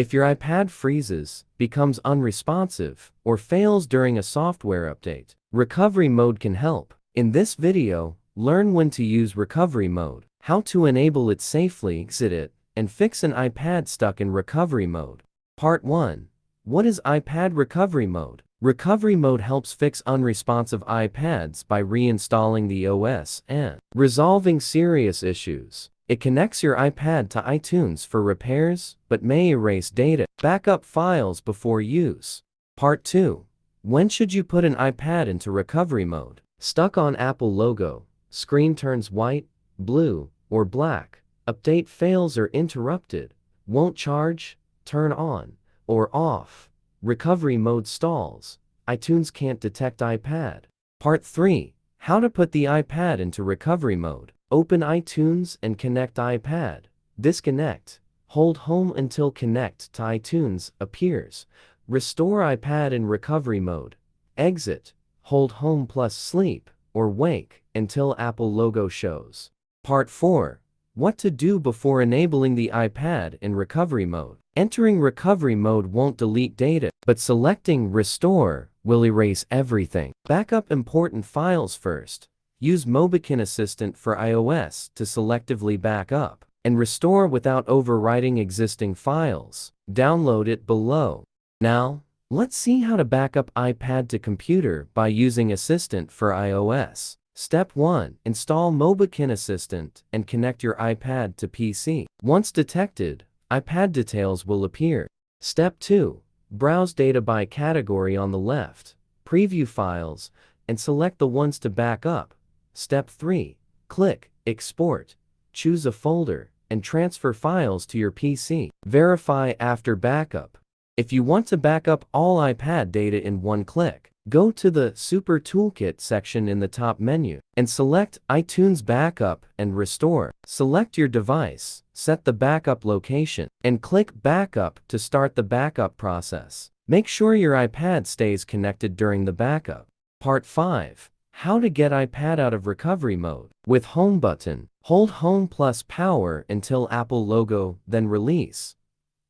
If your iPad freezes, becomes unresponsive, or fails during a software update, recovery mode can help. In this video, learn when to use recovery mode, how to enable it safely, exit it, and fix an iPad stuck in recovery mode. Part 1. What is iPad recovery mode? Recovery mode helps fix unresponsive iPads by reinstalling the OS and resolving serious issues. It connects your iPad to iTunes for repairs, but may erase data. Backup files before use. Part 2. When should you put an iPad into recovery mode? Stuck on Apple logo, screen turns white, blue, or black, update fails or interrupted, won't charge, turn on, or off, recovery mode stalls, iTunes can't detect iPad. Part 3. How to put the iPad into recovery mode. Open iTunes and connect iPad. Disconnect. Hold home until connect to iTunes appears. Restore iPad in recovery mode. Exit. Hold home plus sleep, or wake, until Apple logo shows. Part 4. What to do before enabling the iPad in recovery mode. Entering recovery mode won't delete data, but selecting Restore will erase everything. Backup important files first. Use Mobikin Assistant for iOS to selectively back up and restore without overwriting existing files. Download it below. Now, let's see how to back up iPad to computer by using Assistant for iOS. Step 1. Install Mobikin Assistant and connect your iPad to PC. Once detected, iPad details will appear. Step 2. Browse data by category on the left, preview files, and select the ones to back up. Step 3. Click Export, choose a folder, and transfer files to your PC. Verify after backup. If you want to back up all iPad data in one click, go to the Super Toolkit section in the top menu and select iTunes Backup and Restore. Select your device, set the backup location, and click Backup to start the backup process. Make sure your iPad stays connected during the backup. Part 5. How to get iPad out of recovery mode. With Home button, hold Home plus power until Apple logo, then release.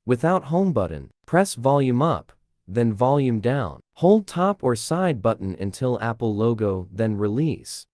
Without Home button, press Volume up, then Volume down. Hold top or side button until Apple logo, then release.